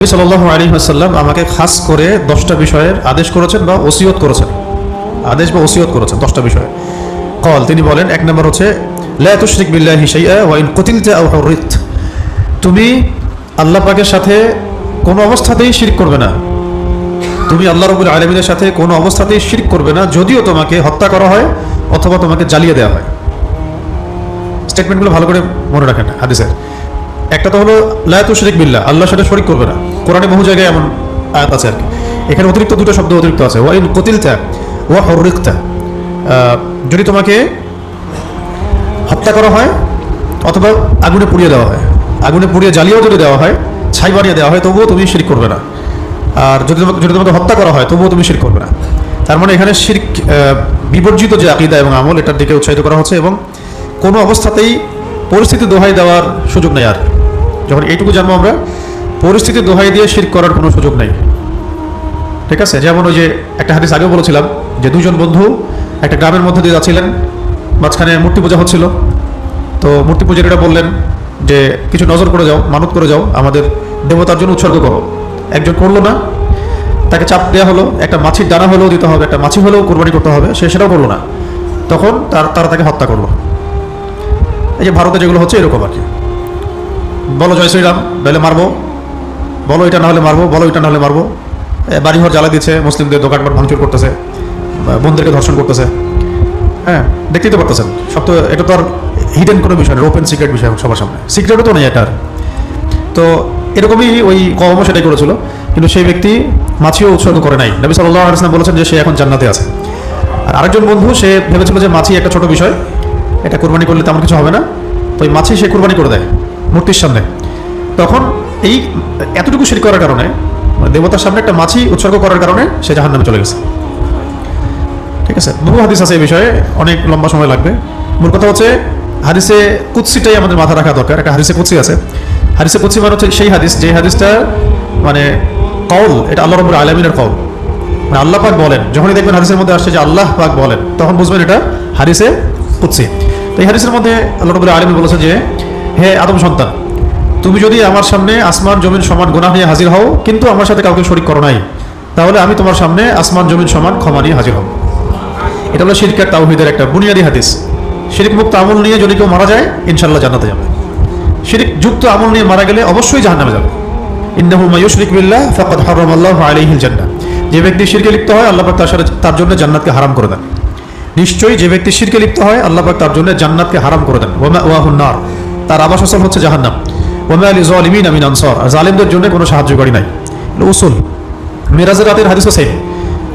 নবী সাল্লাল্লাহু আলাইহি ওয়াসাল্লাম আমাকে খাস করে 10টা বিষয়ের আদেশ করেছেন বা ওসিয়ত করেছেন। আদেশ বা ওসিয়ত করেছেন 10টা বিষয়ে। কল তিনি বলেন, এক নম্বর হচ্ছে লা তুশরিক বিল্লাহি শাইআ ওয়া ইন কুতিলতা আও হুরিত। তুমি আল্লাহ পাকের সাথে কোনো অবস্থাতেই শিরক করবে না। তুমি আল্লাহ রাব্বুল আলামিনের সাথে কোনো অবস্থাতেই শিরক করবে না, যদিও তোমাকে হত্যা করা হয় অথবা তোমাকে জ্বালিয়ে দেওয়া হয়। স্টেটমেন্টগুলো ভালো করে মনে রাখেন হাদিসের। একটা তো হলো লা তুশরিক বিল্লাহ, আল্লাহর সাথে শরীক করবে না। কোরআনে বহু জায়গায় এমন আয়াত আছে আর কি। এখানে অতিরিক্ত দুটো শব্দ অতিরিক্ত আছে, ওয়া ইন কুতিলতা ওয়া হুরিকতা। যদি তোমাকে হত্যা করা হয় অথবা আগুনে পুড়িয়ে দেওয়া হয়, আগুনে পুড়িয়ে জ্বালিয়েও যদি দেওয়া হয়, ছাই বানিয়ে দেওয়া হয়, তবুও তুমি শিরক করবে না। আর যদি তোমাকে হত্যা করা হয় তবুও তুমি শিরক করবে না। তার মানে এখানে শিরক বিবর্জিত যে আকীদা এবং আমল, এটার দিকে উৎসাহিত করা হচ্ছে এবং কোনো অবস্থাতেই পরিস্থিতি দোহাই দেওয়ার সুযোগ নেই। আর যখন এইটুকু জানবো আমরা, পরিস্থিতি দোহাই দিয়ে শিরক করার কোনো সুযোগ নেই। ঠিক আছে? যেমন ওই যে একটা হাদিস আগেও বলেছিলাম যে দুজন বন্ধু একটা গ্রামের মধ্যে দিয়ে যাচ্ছিলেন, মাঝখানে মূর্তি পূজা হচ্ছিল। তো মূর্তি পূজারীরা বললেন যে কিছু নজর করে যাও, মানত করে যাও, আমাদের দেবতার জন্য উৎসর্গ করো। একজন করলো না, তাকে চাপ দেওয়া হলো, একটা মাছির দানা হলেও দিতে হবে, একটা মাছি হলেও কোরবানি করতে হবে, সে সেটাও করলো না। তখন তারা তাকে হত্যা করলো। এই যে ভারতে যেগুলো হচ্ছে এরকম আর কি। বলো জয় শ্রীরাম, তাহলে মারবো, বলো এটা না হলে মারবো, বলো এটা না হলে মারবো। বাড়িঘর জ্বালা দিচ্ছে, মুসলিমদের দোকানপাট ভাঙচুর করতেছে, বোনদেরকে ধর্ষণ করতেছে। হ্যাঁ, দেখতেই তো পারতেছেন। সব তো এটা তো আর হিডেন কোনো বিষয় না, ওপেন সিক্রেট বিষয় সবার সামনে। সিক্রেটও তো নেই এটার। তো এরকমই ওই কওমও সেটাই করেছিল, কিন্তু সেই ব্যক্তি মাছিও উৎসর্গ করে নাই। নবী সাল্লাল্লাহু আলাইহি ওয়াসাল্লাম বলেছেন যে সে এখন জান্নাতে আছে। আর আরেকজন বন্ধু, সে ভেবেছিল যে মাছি একটা ছোট বিষয়, এটা কোরবানি করলে তেমন কিছু হবে না, তো এই মাছি সে কোরবানি করে দেয় মূর্তির সামনে। তখন এই এতটুকু শিরক করার কারণে, দেবতার সামনে একটা মাছি উৎসর্গ করার কারণে সে জাহান্নামে চলে গেছে। ঠিক আছে? বহু হাদিস আছে এই বিষয়ে, অনেক লম্বা সময় লাগবে। মূল কথা হচ্ছে হাদিসে কুদসিটাই আমাদের মাথা রাখা দরকার। একটা হাদিসে কুদসি আছে। হাদিসে কুদসি মানে হচ্ছে সেই হাদিস, যে হাদিসটা মানে কওল, এটা আল্লাহ রাব্বুল আলামিনের কওল, মানে আল্লাহ পাক বলেন। যখনই দেখবেন হাদিসের মধ্যে আসছে যে আল্লাহ পাক বলেন, তখন বুঝবেন এটা হাদিসে কুদসি। তো এই হাদিসের মধ্যে আল্লাহ রাব্বুল আলামিন বলেছে যে, হে আদম সন্তান, তুমি যদি আমার সামনে আসমান জমিন সমান গুনাহ নিয়ে হাজির হও, কিন্তু আমার সাথে কাউকে শরীক করো নাই, তাহলে আমি তোমার সামনে আসমান জমিন সমান ক্ষমা নিয়ে হাজির হব। এটা হলো শিরক আর তাওহীদের একটা বুনিয়াদি হাদিস। শিরক মুক্ত আমল নিয়ে যদি কেউ মারা যায়, ইনশাআল্লাহ জান্নাতে যাবে। শিরক যুক্ত আমল নিয়ে মারা গেলে অবশ্যই জাহান্নামে যাবে। ইন্নাহু মা ইউশরিক বিল্লাহ ফাকাদ হারামাল্লাহু আলাইহিল জান্নাহ। যে ব্যক্তি শিরকে লিপ্ত হয়, আল্লাহ পাক তার জন্য জান্নাতকে হারাম করে দেন। নিশ্চয়ই যে ব্যক্তি শিরকে লিপ্ত হয়, আল্লাহ পাক তার জন্য জান্নাতকে হারাম করে দেন। ওয়া মাওয়াহুন নার, তার আবাসস্থল হচ্ছে জাহান্নাম। ওয়া মা লিযালিমিনা মিন আনসার, আর জালিমদের জন্য কোনো সাহায্যকারী নাই। এটা উসুল। মিরাজের রাতের হাদিসও সেম।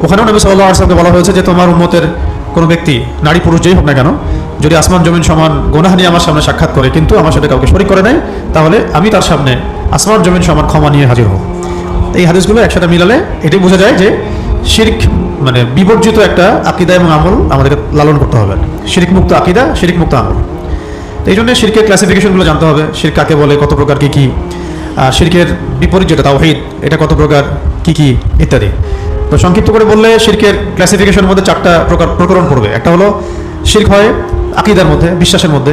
ওখানেও নবী সাল্লাল্লাহু আলাইহি ওয়াসাল্লামকে বলা হয়েছে যে তোমার উম্মতের কোনো ব্যক্তি, নারী পুরুষ যেই হোক না কেন, যদি আসমান জমিন সমান গুনাহ নিয়ে আমার সামনে সাক্ষাৎ করে কিন্তু আমার সাথে কাউকে শরীক করে নাই, তাহলে আমি তার সামনে আসমান জমিন সমান ক্ষমা নিয়ে হাজির হব। এই হাদিসগুলো একসাথে মিলালে এটাই বোঝা যায় যে শিরক মানে বিবর্জিত একটা আকীদা এবং আমল আমাদেরকে লালন করতে হবে। শিরক মুক্ত আকীদা, শিরক মুক্ত আমল। এই জন্য শিরকের ক্লাসিফিকেশনগুলো জানতে হবে। শিরক কাকে বলে, কত প্রকার কী কী, আর শিরকের বিপরীত যেটা তাওহীদ, এটা কত প্রকার কী কী ইত্যাদি। তো সংক্ষিপ্ত করে বললে শিরকের ক্লাসিফিকেশনের মধ্যে 4টা প্রকরণ পড়বে। একটা হলো শিরক হয় আকীদার মধ্যে, বিশ্বাসের মধ্যে।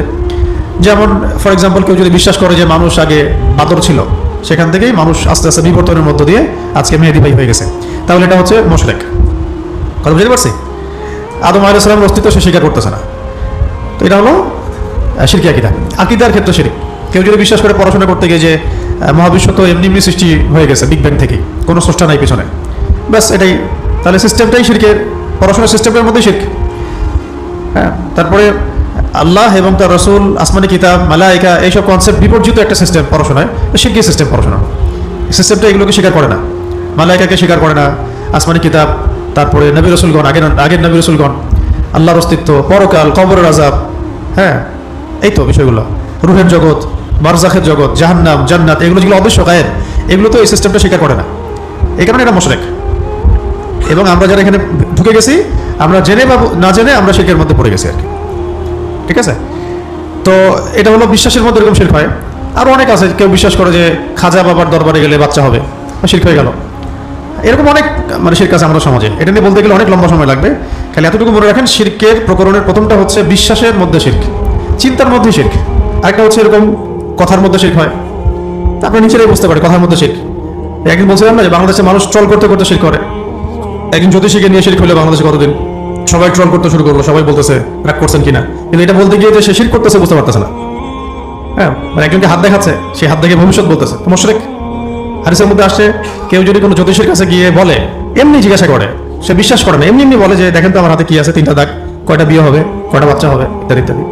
যেমন ফর এক্সাম্পল, কেউ যদি বিশ্বাস করে যে মানুষ আগে বাদর ছিল, সেখান থেকেই মানুষ আস্তে আস্তে বিবর্তনের মধ্য দিয়ে আজকে মেহেদী ভাই হয়ে গেছে, তাহলে এটা হচ্ছে মুশরিক। কথা বুঝতে পারছি? আদম আলাইহিস সালামের অস্তিত্ব সে স্বীকার করতেছে না, তো এটা হলো শিরকি আকীদা। আকীদার ক্ষেত্রে শিরক। কেউ যদি বিশ্বাস করে পড়াশোনা করতে গিয়ে যে মহাবিশ্ব তো এমনি এমনি সৃষ্টি হয়ে গেছে বিগ ব্যাং থেকে, কোনো স্রষ্টা নাই পিছনে, ব্যাস এটাই, তাহলে সিস্টেমটাই শিরকের, পড়াশোনার সিস্টেমের মধ্যেই শিরক। হ্যাঁ, তারপরে আল্লাহ এবং তার রসুল, আসমানি কিতাব, মালায়েকা, এইসব কনসেপ্ট বিবর্জিত একটা সিস্টেম পড়াশোনায়, শিরকি সিস্টেম পড়াশোনা। সিস্টেমটা এগুলোকে স্বীকার করে না, মালায়েকাকে স্বীকার করে না, আসমানি কিতাব, তারপরে নবী রসুলগণ, আগের নবী রসুলগণ, আল্লাহর অস্তিত্ব, পরকাল, কবরের আযাব, হ্যাঁ এই তো বিষয়গুলো, রুহের জগৎ, বারজাখের জগৎ, জাহান্নাম, জান্নাত, এগুলো যেগুলো অদৃশ্য গায়েব, এগুলো তো এই সিস্টেমটা স্বীকার করে না। এই কারণে এটা মুশরিক। এবং আমরা যারা এখানে ঢুকে গেছি, আমরা জেনে বা না জেনে আমরা শিরকের মধ্যে পড়ে গেছি আর কি। ঠিক আছে? তো এটা হলো বিশ্বাসের মধ্যে এরকম শিরক হয়। আরও অনেক আছে, কেউ বিশ্বাস করে যে খাজা বাবার দরবারে গেলে বাচ্চা হবে, শিরক হয়ে গেল। এরকম অনেক মানে শিরক আছে আমাদের সমাজে। এটা নিয়ে বলতে গেলে অনেক লম্বা সময় লাগবে। খালি এতটুকু মনে রাখেন, শিরকের প্রকরণের প্রথমটা হচ্ছে বিশ্বাসের মধ্যে শিরক, চিন্তার মধ্যে শিরক। আরেকটা হচ্ছে এরকম কথার মধ্যে শিরক হয়, আপনার নিচেরাই বুঝতে পারে কথার মধ্যে শিরক। একদিন বলছিলাম না যে বাংলাদেশে মানুষ ট্রল করতে করতে শিরক করে। একদিন জ্যোতিষীকে নিয়ে শিরক হলে বাংলাদেশে কতদিন সবাই ট্রল করতে শুরু করলো, সবাই বলতেছে রাগ করছেন কিনা, কিন্তু এটা বলতে গিয়ে যে সে শিরক করতেছে বুঝতে পারতেছে না। হ্যাঁ, মানে একজনকে হাত দেখাচ্ছে, সেই হাত দেখে ভবিষ্যৎ বলতেছে, তো মুশরিক। হাদিসের মধ্যে আসছে কেউ যদি কোনো জ্যোতিষীর কাছে গিয়ে বলে, এমনি জিজ্ঞাসা করে, সে বিশ্বাস করে না, এমনি এমনি বলে যে দেখেন তো আমার হাতে কি আছে, 3টা দাগ, কয়টা বিয়ে হবে, কয়টা বাচ্চা হবে, ইত্যাদি ইত্যাদি।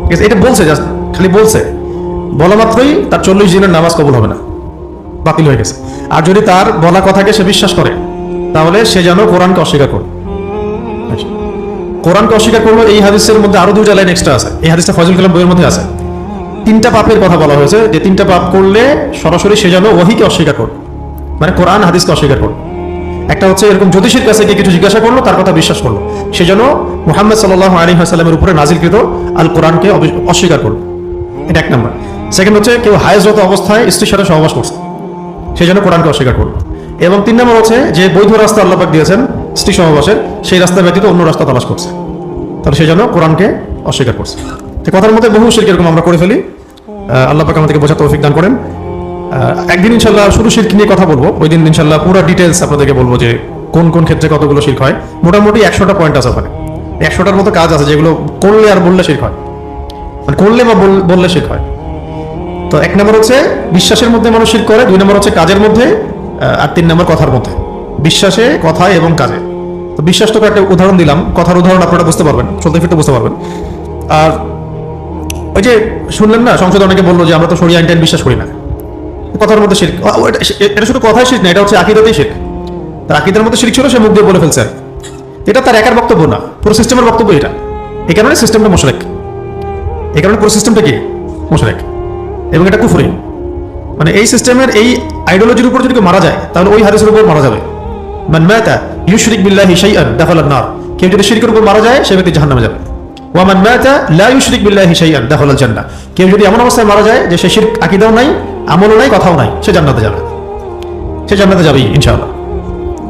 ঠিক আছে, এটা বলছে, জাস্ট খালি বলছে, বলা মাত্রই তার 40 দিনের নামাজ কবুল হবে না, বাতিল হয়ে গেছে। আর যদি তার বলা কথাকে সে বিশ্বাস করে, তাহলে সে যেন কোরআনকে অস্বীকার করে। কোরআনকে অস্বীকার করলো। এই হাদিসের মধ্যে আরো 2টা লাইন এক্সট্রা আছে, এই হাদিসটা ফয়জুল কালাম বইয়ের মধ্যে আছে। 3টা পাপের কথা বলা হয়েছে, যে 3টা পাপ করলে সরাসরি সে যেন ওহীকে অস্বীকার করে, মানে কোরআন হাদিসকে অস্বীকার করে। একটা হচ্ছে এরকম জ্যোতিষীর কাছে গিয়ে কিছু জিজ্ঞাসা করলো, তার কথা বিশ্বাস করলো, সে যেন মুহাম্মদ সাল্লাল্লাহু আলাইহি ওয়াসাল্লামের উপরে নাজিলকৃত আল কোরআনকে অস্বীকার করলো। এটা 1 নম্বর। সেকেন্ড হচ্ছে কেউ হায়েজরত অবস্থায় স্ত্রীর সাথে সহবাস করছে, সে যেন কোরআনকে অস্বীকার করলো। এবং 3 নম্বর হচ্ছে যে বৈধ রাস্তা আল্লাহ পাক দিয়েছেন স্ত্রী সহবাসের, সেই রাস্তা ব্যতীত অন্য রাস্তা তালাশ করছে, তাহলে সে যেন কোরআনকে অস্বীকার করছে। তো কথার মধ্যে বহু শিরক এরকম আমরা করে ফেলি। আল্লাহ পাক আমাদেরকে বোঝার তৌফিক দান করেন। একদিন ইনশাল্লাহ শুধু শিরক নিয়ে কথা বলবো, ওই দিন ইনশাল্লাহ পুরো ডিটেলস আপনাদেরকে বলবো যে কোন কোন ক্ষেত্রে কতগুলো শিরক হয়। মোটামুটি 100টা পয়েন্ট আছে ওখানে, 100টার মতো কাজ আছে যেগুলো করলে আর বললে শিরক হয়, মানে করলে বা বললে শিরক হয়। তো 1 নম্বর হচ্ছে বিশ্বাসের মধ্যে মানুষ শিরক করে, 2 নম্বর হচ্ছে কাজের মধ্যে, আর 3 নম্বর কথার মধ্যে। বিশ্বাসে, কথায় এবং কাজে। তো বিশ্বাস তো একটা উদাহরণ দিলাম, কথার উদাহরণ আপনারা বুঝতে পারবেন, চলতে ফিরতে বুঝতে পারবেন। আর ওই যে শুনলেন না, সংসদে অনেকে বললো যে আমরা তো শরিয়া আইন বিশ্বাস করি না, কথার মধ্যে শিরক। এটা শুধু কথাই শিরক না, এটা হচ্ছে আকীদাতেই শিরক। তার আকীদার মধ্যে শিরক ছিল, সে মুখ দিয়ে বলে ফেলছে। এটা তার একার বক্তব্য না, পুরো সিস্টেমের বক্তব্য এটা। এই কারণে সিস্টেমটা মুশরিক, এই কারণে পুরো সিস্টেমটা কি মুশরিক, এবং এটা কুফরি। মানে এই সিস্টেমের এই আইডিওলজির উপর যদি কেউ মারা যায়, তাহলে ওই হাদিসের উপর মারা যাবে। মান মাতা ইউশরিক বিল্লাহি শাইআন দাখালান নার। কেউ যদি শিরকের উপর মারা যায়, সে ব্যক্তি জাহান্নামে যাবে। ওয়া মান মাতা লা ইউশরিক বিল্লাহি শাইআন দাখালাল জান্নাহ। কেউ যদি এমন অবস্থায় মারা যায় যে সে শিরক আকীদাও নাই, আমলও নাই, কথাও নাই, সে জান্নাতে যাবে, সে জান্নাতে যাবেই ইনশাআল্লাহ।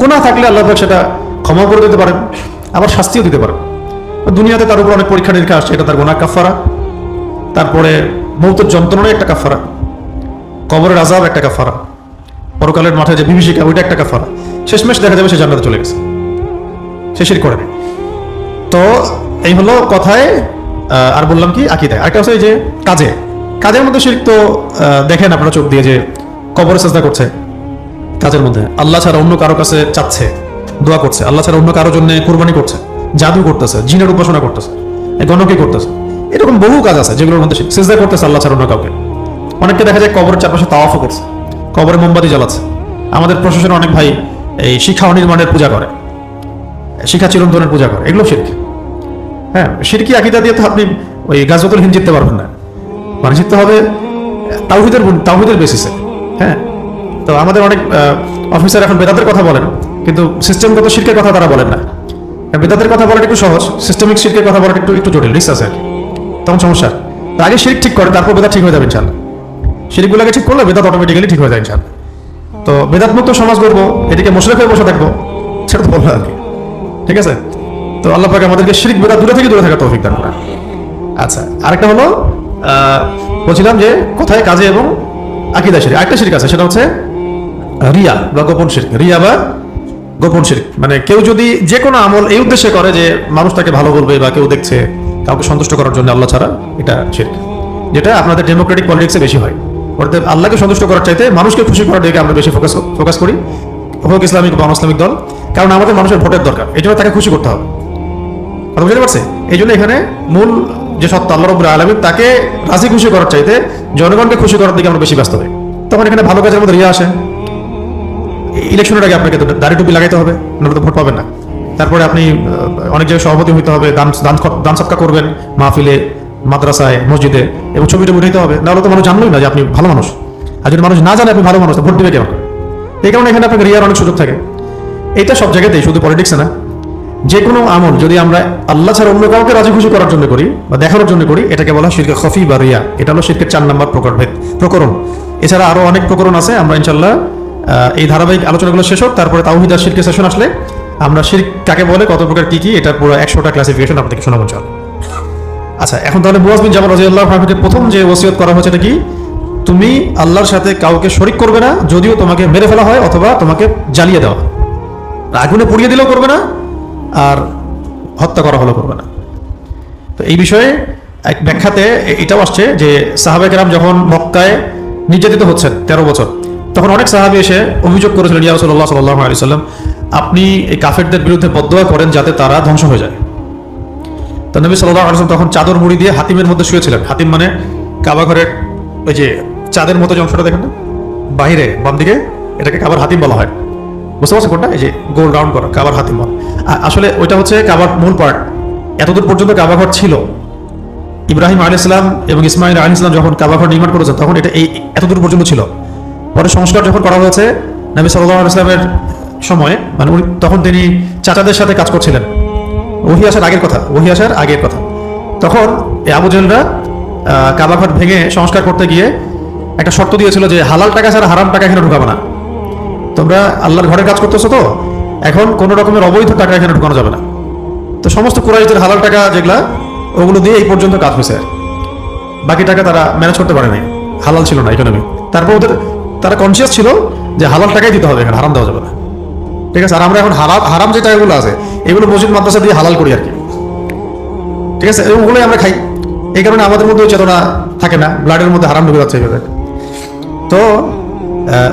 গুনাহ থাকলে আল্লাহ পাক সেটা ক্ষমা করে দিতে পারেন, আবার শাস্তিও দিতে পারেন। দুনিয়াতে তার উপর অনেক পরীক্ষা নিরীক্ষা আসছে, এটা তার গুনাহ কাফারা। তারপরে মৌতের যন্ত্রণায় একটা কাফারা, কবরের আযাব একটা কাফারা, পরকালের মাঠে যে বিভীষিকা, ওইটা একটা কাফারা। শেষমেশ দেখা যাবে সে জান্নাতে চলে গেছে, সে শিরক করে নেই। তো এই হলো কথায়। আর বললাম কি আকীদায়। আরেকটা হচ্ছে এই যে কাজে, কাজের মধ্যে শিরক তো দেখেন আপনারা চোখ দিয়ে, যে কবরে সাজদা করছে, কাজের মধ্যে আল্লাহ ছাড়া অন্য কারো কাছে চাচ্ছে, দোয়া করছে, আল্লাহ ছাড়া অন্য কারোর জন্য কুরবানি করছে, জাদু করতেছে, জিনের উপাসনা করতেছে, গণকি করতেছে। এরকম বহু কাজ আছে যেগুলোর মধ্যে সিজদা করতেছে আল্লাহ ছাড়া অন্য কাউকে। অনেককে দেখা যায় কবরের চারপাশে তাওয়াফও করছে, কবরে মোমবাতি জ্বালাচ্ছে। আমাদের প্রশাসনের অনেক ভাই এই শিক্ষা অনির্মাণের পূজা করে, শিক্ষা চিরন্তনের পূজা করে, এগুলো শিরক। হ্যাঁ, শিরকি আকীদা দিয়ে তো আপনি ওই গাজওয়াতুল হিন্দ জিততে পারবেন না, মানে জিততে হবে তাওহীদের বেসিসে। হ্যাঁ, তো আমাদের অনেক অফিসার এখন বেদাতের কথা বলেন, কিন্তু সিস্টেমগত শিরকের কথা তারা বলেন না। বেদাতের কথা বলাটা একটু সহজ, সিস্টেমিক শিরকের কথা বলাটা একটু জটিল, রিস্ক আছে আর কি, তখন সমস্যা। তো আগে শিরক ঠিক করে, তারপর বেদাত ঠিক হয়ে যাবে ইনশাআল্লাহ। শিরকগুলোকে ঠিক করলে বেদাত অটোমেটিক্যালি ঠিক হয়ে যায় ইনশাআল্লাহ। তো বেদাত মুক্ত সমাজ করবো, এদিকে মুশরিক হয়ে বসে থাকবো, সেটা তো বলবো আর কি। ঠিক আছে, তো আল্লাহ পাক আমাদেরকে শিরক বেদাত দূরে থাকার তৌফিক দান করেন। আচ্ছা, আরেকটা হলো বলছিলাম যে কোথায়, কাজে এবং আকীদা শিরক। আরেকটা শিরক আছে, সেটা হচ্ছে রিয়া বা গোপন শিরক। রিয়া বা গোপন শিরক মানে কেউ যদি যে কোনো আমল এই উদ্দেশ্যে করে যে মানুষ তাকে ভালো বলবে বা কেউ দেখছে, কাউকে সন্তুষ্ট করার জন্য আল্লাহ ছাড়া, এটা শিরক। যেটা আপনাদের ডেমোক্রেটিক পলিটিক্সে বেশি হয়। অর্থাৎ আল্লাহকে সন্তুষ্ট করার চাইতে মানুষকে খুশি করার দিকে আমরা বেশি ফোকাস করি, হোক ইসলামিক বা অনইসলামিক দল। কারণ আমাদের মানুষের ভোটের দরকার, এই জন্য তাকে খুশি করতে হবে। কথা বুঝতে পারছে? এই জন্য এখানে মূল যে সত্তা আল্লাহ রাব্বুল আলামিন, তাকে রাজি খুশি করার চাইতে জনগণকে খুশি করার দিকে আমরা বেশি ব্যস্ত হই। তখন এখানে ভালো কাজের মধ্যে রিয়া আসে। ইলেকশনের আগে আপনাকে তো দাড়ি টুপি লাগাইতে হবে, নাহলে তো ভোট পাবেন না। তারপরে আপনি অনেক জায়গায় সভাপতি হইতে হবে, দান সৎকার করবেন মাহফিলে, মাদ্রাসায়, মসজিদে, এবং ছবিটা উঠাইতে হবে, নাহলে তো মানুষ জানলোই না যে আপনি ভালো মানুষ। আর যদি মানুষ না জানে আপনি ভালো মানুষ, তো ভোট দিবে কেমন? এই কারণে এখানে আপনাকে রিয়ার অনেক সুযোগ থাকে। এটা সব জায়গাতেই, শুধু পলিটিক্সে না। যে কোনো আমল যদি আমরা আল্লাহ ছাড়া অন্য কাউকে রাজি খুশি করার জন্য করি বা দেখানোর জন্য করি, এটাকে বলা হয় শিরকে খফি বা রিয়া। এটা হলো শিরকের 4 নম্বর প্রকরণ। এছাড়া আরো অনেক প্রকরণ আছে। আমরা ইনশাল্লাহ এই ধারাবাহিক আলোচনাগুলো শেষ হোক, তারপরে তাওহীদ আর শিরকের সেশন আসলে আমরা শিরক কাকে বলে, কত প্রকার কি, এটা পুরো 100টা ক্লাসিফিকেশন আপনাদেরকে শোনাবো ইনশাআল্লাহ। আচ্ছা, এখন তাহলে মুআয বিন জাবাল রাদিয়াল্লাহু আনহু প্রথম যে ওসিয়ত করা হয়েছে এটা কি? তুমি আল্লাহর সাথে কাউকে শরিক করবে না, যদিও তোমাকে মেরে ফেলা হয় অথবা তোমাকে জ্বালিয়ে দেওয়া, আগুনে পুড়িয়ে দিলেও করবে না, আর হত্যা করা হলেও করবে না। তো এই বিষয়ে এক ব্যাখ্যাতে এটাও আসছে যে সাহাবায়ে কেরাম যখন মক্কায় নির্যাতিত হচ্ছেন 13 বছর, তখন অনেক সাহাবী এসে অভিযোগ করেছিলেন, ইয়া রাসূলুল্লাহ সাল্লাল্লাহু আলাইহি ওয়াসাল্লাম, আপনি এই কাফেরদের বিরুদ্ধে বদদোয়া করেন যাতে তারা ধ্বংস হয়ে যায়। তো নবী সাল্লাল্লাহু আলাইহি ওয়াসাল্লাম তখন চাদর মুড়ি দিয়ে হাতিমের মধ্যে শুয়েছিলেন। হাতিম মানে কাবা ঘরের ওই যে চাঁদের মতো যে অংশটা দেখেন না বাহিরে বাম দিকে, এটাকে কাবার হাতিম বলা হয়। বুঝতে পারছেন কোনটা? এই যে গোল রাউন্ড করা কাবার হাতিম বলা। আসলে ওইটা হচ্ছে কাবার মূল পার্ট। এতদূর পর্যন্ত কাবা ঘর ছিল। ইব্রাহিম আলাইহিস সালাম এবং ইসমাইল আলাইহিস সালাম যখন কাবা ঘর নির্মাণ করেছেন তখন এটা এই এতদূর পর্যন্ত ছিল। পরে সংস্কার যখন করা হয়েছে নবী সাল্লাল্লাহু আলাইহি ওয়াসাল্লামের সময়ে, মানে উনি তখন তিনি চাচাদের সাথে কাজ করছিলেন, ওহী আসার আগের কথা। তখন এই আবু জেহেলরা কাবা ঘর ভেঙে সংস্কার করতে গিয়ে একটা শর্ত দিয়েছিল যে হালাল টাকা ছাড়া হারাম টাকা এখানে ঢুকাবে না। তোমরা আল্লাহর ঘরের কাজ করতেছো, তো এখন কোনো রকমের অবৈধ টাকা এখানে ঢুকানো যাবে না। তো সমস্ত কুরাইশদের হালাল টাকা যেগুলা, ওগুলো দিয়ে এই পর্যন্ত কাজ হয়েছে। বাকি টাকা তারা ম্যানেজ করতে পারে নাই, হালাল ছিল না ইকোনমি। তারপর তারা কনসিয়াস ছিল যে হালাল টাকাই দিতে হবে, এখানে হারাম দেওয়া যাবে না। ঠিক আছে, আর আমরা এখন হারাম যে টাকাগুলো আছে এগুলো মসজিদ মাদ্রাসা দিয়ে হালাল করি আর কি। ঠিক আছে, ওগুলোই আমরা খাই। এই কারণে আমাদের মধ্যে চেতনা থাকে না, ব্লাডের মধ্যে হারাম ঢুকে যাচ্ছে এইভাবে। তো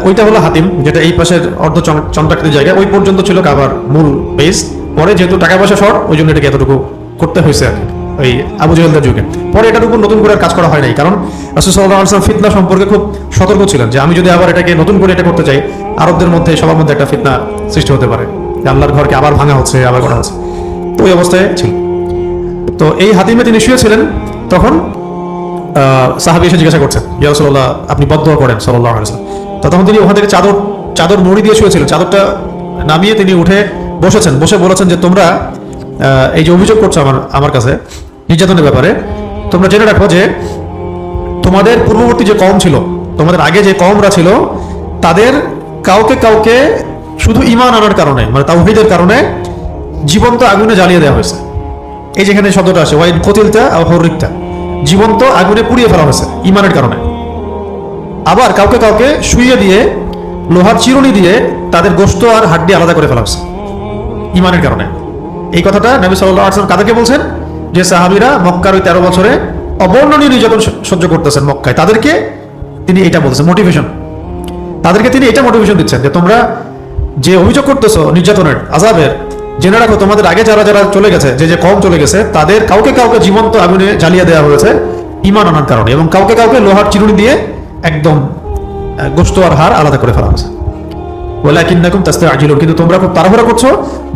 ওইটা হলো হাতিম, যেটা এই পাশের অর্ধ চন্দ্রাকৃতির জায়গা, ওই পর্যন্ত ছিল কাবার মূল বেস। পরে যেহেতু টাকা পয়সা শর্ট, ওই জন্য এটাকে এতটুকু করতে হয়েছে আর কি, ওই আবু জেহেলদের যুগে। পরে এটার উপর নতুন করে কাজ করা হয় নাই, কারণ রাসূল সাল্লাল্লাহু আলাইহি ওয়াসাল্লাম ফিতনা সম্পর্কে খুব সতর্ক ছিলেন যে আমি যদি আবার এটাকে নতুন করে এটা করতে চাই, আরবদের মধ্যে সবার মধ্যে একটা ফিতনা সৃষ্টি হতে পারে, যে আল্লাহর ঘরকে আবার ভাঙা হচ্ছে, আবার করা হচ্ছে। তো ওই অবস্থায় ছিল। তো এই হাতিমে তিনি শুয়েছিলেন, তখন সাহাবী এসে জিজ্ঞাসা করছেন, ইয়া রাসূলুল্লাহ আপনি বদদোয়া করেন সাল্লাল্লাহু আলাইহি ওয়াসাল্লাম। তখন তিনি ওখান থেকে চাদর মুড়ি দিয়ে শুয়েছিলেন, চাদরটা নামিয়ে তিনি উঠে বসেছেন, বসে বলেছেন যে তোমরা এই যে অভিযোগ করছো আমার কাছে নির্যাতনের ব্যাপারে, তোমরা জেনে রাখো যে তোমাদের পূর্ববর্তী যে কওম ছিল, তোমাদের আগে যে কওমরা ছিল, তাদের কাউকে শুধু ঈমান আনার কারণে, মানে তাওহীদের কারণে জীবন্ত আগুনে জ্বালিয়ে দেওয়া হয়েছে। এই যেখানে শব্দটা আসে ওয়াইন কতিলতা আও হুরিকতা, জীবন্ত আগুনে পুড়িয়ে ফেলা হয়েছে ঈমানের কারণে। আবার কাউকে শুইয়ে দিয়ে লোহার চিরুনি দিয়ে তাদের গোশত আর হাড্ডি আলাদা করে ফেলা হয়েছে ঈমানের কারণে। এই কথাটা নবী সাল্লাল্লাহু আলাইহি ওয়াসাল্লাম কাদেরকে বলছেন? যে সাহাবীরা মক্কার ওই 13 বছরে অবর্ণনীয় নির্যাতন সহ্য করতেছেন মক্কায়, তাদেরকে তিনি এটা বলছেন মোটিভেশন। তাদেরকে তিনি এটা মোটিভেশন দিচ্ছেন যে তোমরা যে অভিযোগ করতেছো নির্যাতনের, আযাবের, জেনে রাখো তোমাদের আগে যারা চলে গেছে, যে কওম চলে গেছে, তাদের কাউকে জীবন্ত আগুনে জ্বালিয়ে দেওয়া হয়েছে ঈমান আনার কারণে, এবং কাউকে লোহার চিরুনি দিয়ে একদম গোশত আর হাড় আলাদা করে ফেলা হয়েছে। ওয়ালাকিন্নাকুম তাস্তাআজিলুন, কিন্তু তোমরা খুব তাড়াহুড়া করছো।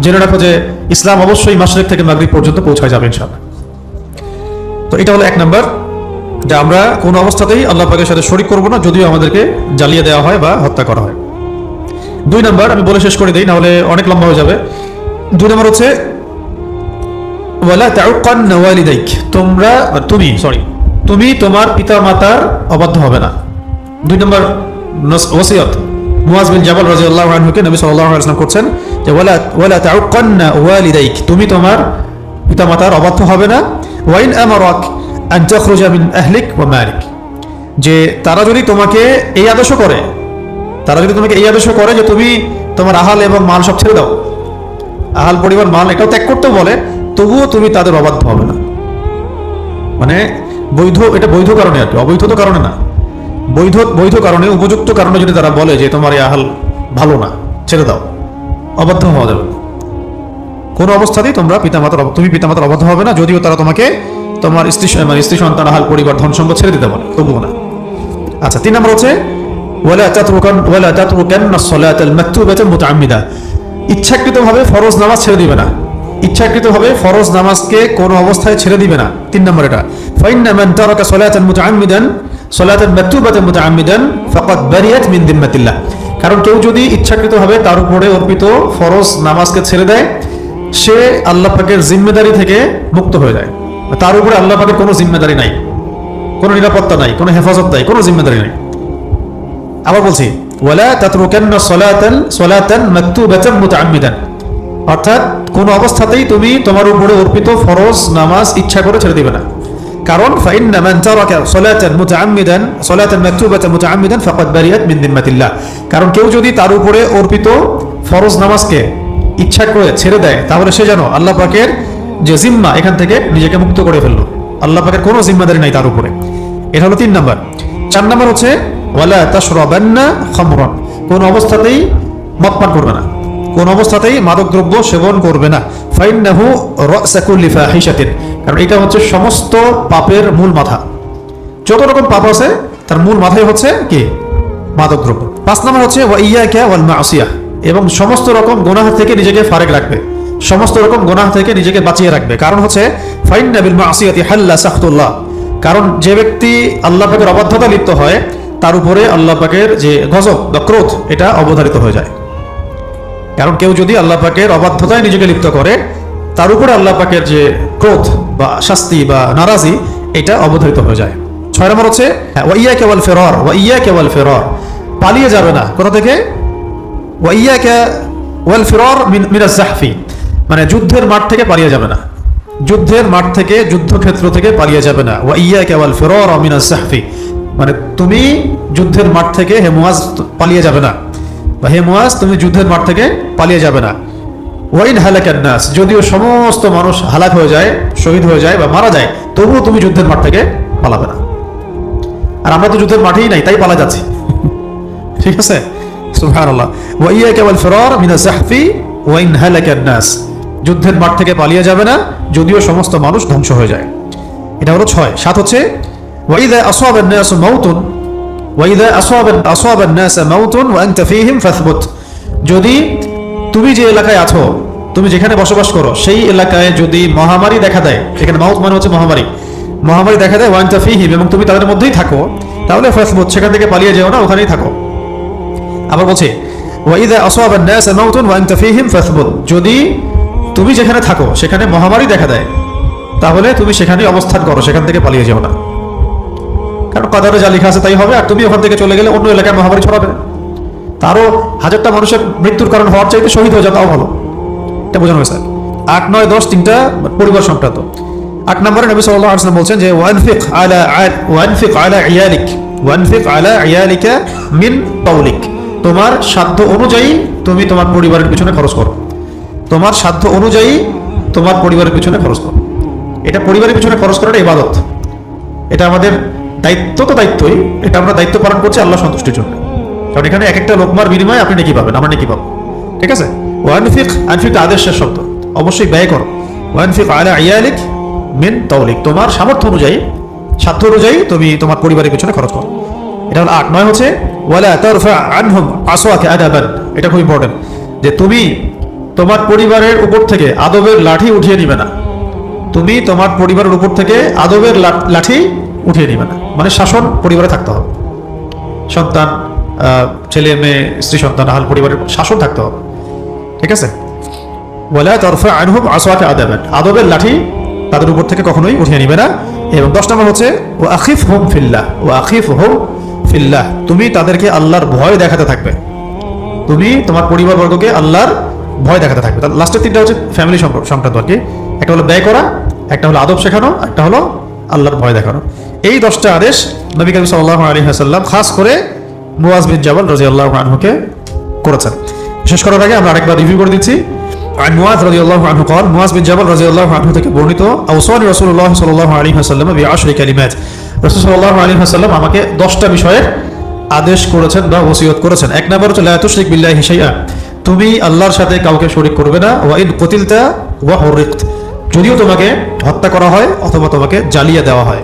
জেনে রাখো যে ইসলাম অবশ্যই মাশরিক থেকে মাগরিব পর্যন্ত পৌঁছায় যাবে ইনশাআল্লাহ। তো এটা হলো এক নাম্বার, যে আমরা কোনো অবস্থাতেই আল্লাহ পাকের সাথে শরীক করব না, যদিও আমাদেরকে জ্বালিয়ে দেওয়া হয় বা হত্যা করা হয়। 2 নাম্বার আমি বলে শেষ করে দিই, না হলে অনেক লম্বা হয়ে যাবে। 2 নাম্বার হচ্ছে ওয়ালা তাউকান্না ওয়ালিদাইক, তুমি তোমার পিতা মাতার অবাধ্য হবে না। 2 নাম্বার ওসিয়ত মুয়াজ বিন জাবাল রাদিয়াল্লাহু আনহুকে নবী সাল্লাল্লাহু আলাইহি ওয়াসাল্লাম করছেন যে ওয়ালা তাউকান্না ওয়ালিদাইক, তুমি তোমার পিতা মাতার অবাধ্য হবে না। ওয়াইন আমারাক আন তাখরুজা মিন আহলিক ওয়া মালিক, যে তারা যদি তোমাকে এই আদেশ করে যে তুমি তোমার আহাল এবং মাল সব ছেড়ে দাও, আহাল পরিবার মাল এটাও ত্যাগ করতে বলে, তবুও তুমি তাদের অবাধ্য হবে না। মানে এটা বৈধ কারণে আর কি, অবৈধ তো কারণে না, বৈধ কারণে, উপযুক্ত কারণে যদি তারা বলে যে তোমার এই আহাল ভালো না, ছেড়ে দাও, অবাধ্য হওয়া যাবে না। কোনো অবস্থাতেই তুমি পিতামাতার অবাধ্য হবে না, যদিও তারা তোমাকে তোমার স্ত্রী সন্তান, আহাল পরিবার, ধন সম্পদ ছেড়ে দিতে বলে, তবুও না। আচ্ছা, 3 নম্বর হচ্ছে ওয়ালা তাতরুকান্না সলাতাল মাকতুবাতা মুতাআম্মিদা, ইচ্ছাকৃতভাবে ফরজ নামাজ ছেড়ে দিবে না, ইচ্ছাকৃতভাবে ফরজ নামাজকে কোনো অবস্থায় ছেড়ে দিবে না। 3 নম্বর এটা, ফাইন্না মান তারাকা সলাতান মাকতুবাতান মুতাআম্মিদান ফাকাদ বারিয়াত মিন যিম্মাতিল্লাহ, কারণ কেউ যদি ইচ্ছাকৃতভাবে তার উপরে অর্পিত ফরজ নামাজকে ছেড়ে দেয়, সে আল্লাহ পাকের জিম্মেদারি থেকে মুক্ত হয়ে যায়। তার উপরে আল্লাহ পাকের কোনো জিম্মেদারি নাই, কোনো নিরাপত্তা নাই, কোনো হেফাজত নাই, কোনো জিম্মেদারি নাই। আবার বলছি, ওয়ালা তাতরুকান্না সলাতান মাকতুবাতান মুতাআম্মিদান, অর্থাৎ কোন অবস্থাতেই তুমি তোমার উপরে অর্পিত ফরজ নামাজ ইচ্ছা করে ছেড়ে দিবে না। কারণ ফাইন্না মান তারাকা সালাতান মুতাআম্মিদান সালাতান মাকতুবাতান মুতাআম্মিদান ফাকাদ বারিয়াত মিন যিম্মাতিল্লাহ। কারণ কেউ যদি তার উপরে অর্পিত ফরজ নামাজকে ইচ্ছা করে ছেড়ে দেয় তাহলে সে যেন আল্লাহ পাকের যে জিম্মা এখান থেকে নিজেকে মুক্ত করে ফেললো। আল্লাহ পাকের কোনো জিম্মাদারি নাই তার উপরে। এটা হলো 3 নাম্বার। 4 নাম্বার হচ্ছে ওয়ালা তাশরাবান্না খামরান, কোন অবস্থাতেই মদ পান করবে না, কোন অবস্থাতেই মাদক দ্রব্য সেবন করবে না। ফাইন্নাহু রাসা কুল্লি ফাহিশাতিন, কারণ এটা হচ্ছে সমস্ত পাপের মূল মাথা। যত রকম পাপ আছে তার মূল মাথায় হচ্ছে কি? মাদক দ্রব্য। 5 নাম্বার হচ্ছে ওয়া ইয়াকা ওয়াল মাসিয়াহ, এবং সমস্ত রকম গুনাহ থেকে নিজেকে ফারেক রাখবে, সমস্ত রকম গুনাহ থেকে নিজেকে বাঁচিয়ে রাখবে। কারণ হচ্ছে ফাইন্না বিল মাসিয়াতি হাল্লা সাখতুল্লাহ, কারণ যে ব্যক্তি আল্লাহ পাকের অবাধ্যতা লিপ্ত হয় তার উপরে আল্লাহ পাকের যে গজব বা ক্রোধ এটা অবধারিত হয়ে যায়। কারণ কেউ যদি আল্লাহ পাকের অবাধ্যতায় নিজেকে লিপ্ত করে তার উপরে আল্লাহ পাকের যে ক্রোধ বা শাস্তি বা নারাজি এটা অবধারিত হয়ে যায়। 6 নম্বর হচ্ছে ওয়া ইয়াকা ওয়াল ফিরার, ওয়া ইয়াকা ওয়াল ফিরার, পালিয়ে যাবে না। কোথা থেকে? ওয়া ইয়াকা ওয়াল ফিরার মিনাজ জাহফি, মানে যুদ্ধের মাঠ থেকে পালিয়ে যাবে না, যুদ্ধের মাঠ থেকে যুদ্ধক্ষেত্র থেকে পালিয়ে যাবে না। ওয়া ইয়াকা ওয়াল ফিরার মিনাজ জাহফি, মানে তুমি যুদ্ধের মাঠ থেকে হে মুআজ পালিয়ে যাবে না, বা হে মুআজ তুমি যুদ্ধের মাঠ থেকে পালিয়ে যাবে না। ওয়াইন হালাকান নাস, যদিও সমস্ত মানুষ হালাক হয়ে যায়, শহীদ হয়ে যায় বা মারা যায়, তবুও তুমি যুদ্ধের মাঠ থেকে পালাবে না। আর আমরা তো যুদ্ধের মাঠেই নাই, তাই পালা যাচ্ছি। ঠিক আছে, সুবহানাল্লাহ। ওয়া ইয়াকা ওয়াল ফিরার মিনাজ জাহফি ওয়াইন হালাকান নাস, যুদ্ধের মাঠ থেকে পালিয়ে যাবে না যদিও সমস্ত মানুষ ধ্বংস হয়ে যায়। এটা হলো 6। 7 হচ্ছে ওয়া ইযা আসাবান নাস মাউতুন ওয়া ইযা আসাবান নাস মাউতুন ওয়া আনতা ফীহিম ফাসবুত, যদি তুমি যে এলাকায় আছো, তুমি যেখানে বসবাস করো সেই এলাকায় যদি মহামারী দেখা দেয়, এখানে মাউত মানে হচ্ছে মহামারী, মহামারী দেখা দেয় ওয়া আনতা ফীহিম, এবং তুমি তাদের মধ্যেই থাকো, তাহলে ফাসবুত, সেখান থেকে পালিয়ে যেও না, ওখানেই থাকো। আবার বলছে ওয়া ইযা আসাবান নাস মাউতুন ওয়া আনতা ফীহিম ফাসবুত, যদি তুমি যেখানে থাকো সেখানে মহামারী দেখা দেয় তাহলে তুমি সেখানেই অবস্থান করো, সেখান থেকে পালিয়ে যেও না। কারণ কদরে যা লেখা আছে তাই হবে, আর তুমি ওখান থেকে চলে গেলে অন্য এলাকায় মহামারী ছড়াবে, তারও 1000টা মানুষের মৃত্যুর কারণ হওয়ার চাইতে শহীদ হয়ে যাওয়া ভালো। এটা বোঝানো হয়েছে। 8, 9, 10 তিনটা পরিবার সংক্রান্ত। 8 নম্বরে নবী সাল্লাল্লাহু আলাইহি ওয়াসাল্লাম বলছেন যে ওয়ানফিক আলা ইয়ালিকা মিন তাওলিক, তোমার সাধ্য অনুযায়ী তুমি তোমার পরিবারের পিছনে খরচ করো, তোমার সাধ্য অনুযায়ী তোমার পরিবারের পিছনে খরচ করো। এটা পরিবারের পিছনে খরচ করাটা ইবাদত, এটা আমাদের দায়িত্ব, তো দায়িত্বই, এটা আমরা দায়িত্ব পালন করছি আল্লাহ সন্তুষ্টির জন্য। কারণ এখানে এক একটা লোকমার বিনিময়ে আপনি নেকি পাবেন, আমরা নেকি পাবো। ঠিক আছে, ওয়ানফিক, আনফিকটা আদেশের শব্দ, অবশ্যই ব্যয় করো। ওয়ানফিক আলা ইয়ালিক মিন তাওলিক, তোমার সামর্থ্য অনুযায়ী, সাধ্য অনুযায়ী তুমি তোমার পরিবারের পিছনে খরচ করো। এটা হলো 8। 9 হচ্ছে ওয়ালা তারফা আনহুম আসওয়াকা আদাবান, এটা খুব ইম্পর্টেন্ট, যে তুমি তোমার পরিবারের উপর থেকে আদবের লাঠি উঠিয়ে নিবে না, তুমি তোমার পরিবারের উপর থেকে আদবের লাঠি উঠিয়ে নিবে না, মানে শাসন পরিবারে থাকতে হবে, সন্তান, ছেলে মেয়ে, স্ত্রী সন্তান, আহল পরিবারের শাসন থাকতে হবে। ঠিক আছে, ওয়ালা তারফা আনহুম আসওয়াকা আদাবান, আদবের লাঠি তাদের উপর থেকে কখনোই উঠিয়ে নিবে না। এবং 10 নম্বর হচ্ছে ওয়া আখিফহুম ফিল্লাহ, ওয়া আখিফহুম ফিল্লাহ, তুমি তাদেরকে আল্লাহর ভয় দেখাতে থাকবে, তুমি তোমার পরিবারবর্গকে আল্লাহর ভয় দেখাতে থাকবে। তার লাস্টের 3টা হচ্ছে ফ্যামিলি সংক্রান্ত আর কি, একটা হলো ব্যয় করা, একটা হলো আদব শেখানো, একটা হলো আল্লাহর ভয় দেখানো। এই 10টা আদেশ নবী করিম সাল্লাল্লাহু আলাইহি ওয়াসাল্লাম খাস করে মুআজ বিন জাবাল রাদিয়াল্লাহু আনহুকে করেছেন। শেষ করার আগে আমরা আরেকবার রিভিউ করে দিচ্ছি। عن معاذ رضي الله عنه قال معاذ بن جبل رضي الله عنه থেকে বর্ণিত أوصاني رسول الله صلى الله عليه وسلم بعشر كلمات, রাসূল সাল্লাল্লাহু আলাইহি ওয়াসাল্লাম আমাকে 10টা বিষয়ের আদেশ করেছেন বা ওসিয়ত করেছেন। 1 নম্বর হচ্ছে লা তুশরিক বিল্লাহি শাইআ, তুমি আল্লাহর সাথে কাউকে শরীক করবে না। ওয়া ইন কুতিলতা ওয়া হুরিকত, যদিও তোমাকে হত্যা করা হয় অথবা তোমাকে জ্বালিয়ে দেওয়া হয়।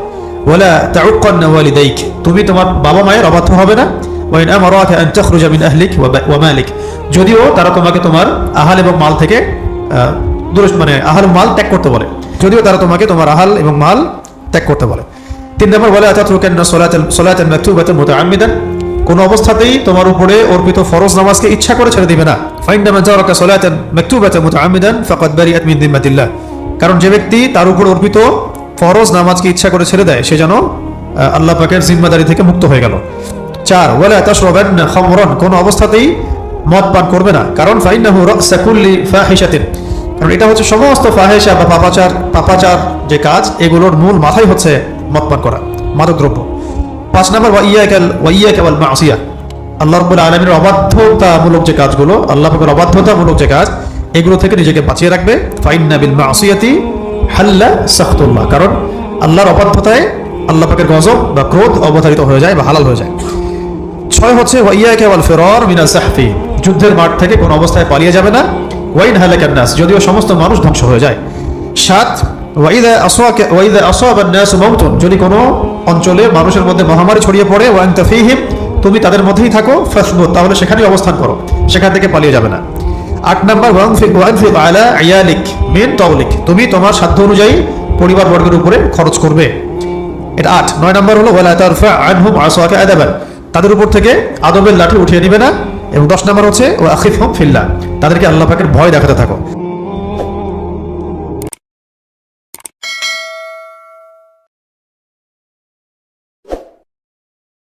ওয়ালা তাউক্কান্না ওয়ালিদাইক, তুমি তোমার বাবা মায়ের অবাধ্য হবে না। ওয়া ইন আমারাকা আন তাখরুজা মিন আহলিক ওয়া মালিক, যদিও তারা তোমাকে তোমার আহাল এবং মাল থেকে মানে আহাল মাল ত্যাগ করতে বলে, যদিও তারা তোমাকে তোমার আহাল এবং মাল ত্যাগ করতে বলে। 3 নম্বর ওয়ালা তাতরুকান্না সালাতান মাকতুবাতান মুতাআম্মিদান, কোন অবস্থাতেই তোমার উপরে অর্পিত ফরজ নামাজকে ইচ্ছা করে ছেড়ে দিবে না। ফাইন্না মান তারাকা সালাতান মাকতুবাতান মুতাআম্মিদান ফাকাদ বারিআত মিন যিম্মাতিল্লাহ, কারণ যে ব্যক্তি তার উপর অর্পিত ফরজ নামাজকে ইচ্ছা করে ছেড়ে দেয় সে যেন আল্লাহ পাকের জিম্মাদারি থেকে মুক্ত হয়ে গেল। 4 ওয়ালা তাশরাবান্না খামরান, কোন অবস্থাতেই মদ পান করবে না, কারণ ফাইন্নাহু রাসা কুল্লি ফাহিশাতিন, কারণ এটা হচ্ছে সমস্ত ফাহেশা বা পাপাচার যে কাজ, এগুলোর মূল মাথাই হচ্ছে মদ পান করা, মাদকদ্রব্য। 5 নম্বর ওয়াইয়াকা ওয়াল মাসিয়া, আল্লাহ রাব্বুল আলামিনের অবাধ্যতামূলক যে কাজগুলো, আল্লাহ পাকের অবাধ্যতামূলক যে কাজ, এগুলো থেকে নিজেকে বাঁচিয়ে রাখবে। ফাইন্না বিল মাসিয়াতি হাল্লা সাখতুল্লাহ, কারণ আল্লাহর অবাধ্যতায় আল্লাহ পাকের গজব বা ক্রোধ অবতারিত হয়ে যায় বা হালাল হয়ে যায়। 6 হচ্ছে ওয়াইয়াকা ওয়াল ফিরার মিনাল সাহফি, যুদ্ধের মাঠ থেকে কোনো অবস্থায় পালিয়ে যাবে না। ওয়াইন হালাকান নাস, যদিও সমস্ত মানুষ ধ্বংস হয়ে যায়। 7 ওয়াইদা আসাবান নাস মাউতুন, যদি কোনো অঞ্চলে মানুষের মধ্যে মহামারী ছড়িয়ে পড়ে, ওয়া আনতা ফীহিম, তুমি তাদের মধ্যেই থাকো, ফাসবুত, তাহলে সেখানেই অবস্থান করো, সেখান থেকে পালিয়ে যাবে না। 8 নম্বর ওয়ানফিক আলা ইয়ালিক মিন তাওলিক, তুমি তোমার সাধ্য অনুযায়ী পরিবারবর্গের উপরে খরচ করবে। এটা 8। 9 নম্বর হলো ওয়ালা তারফা আনহুম আসাকা আদাবান, তাদের উপর থেকে আদবের লাঠি উঠিয়ে নিবে না। এবং 10 নম্বর হচ্ছে ওয়া আখিফহুম ফিল্লাহ, তাদেরকে আল্লাহ পাকের ভয় দেখাতে থাকো।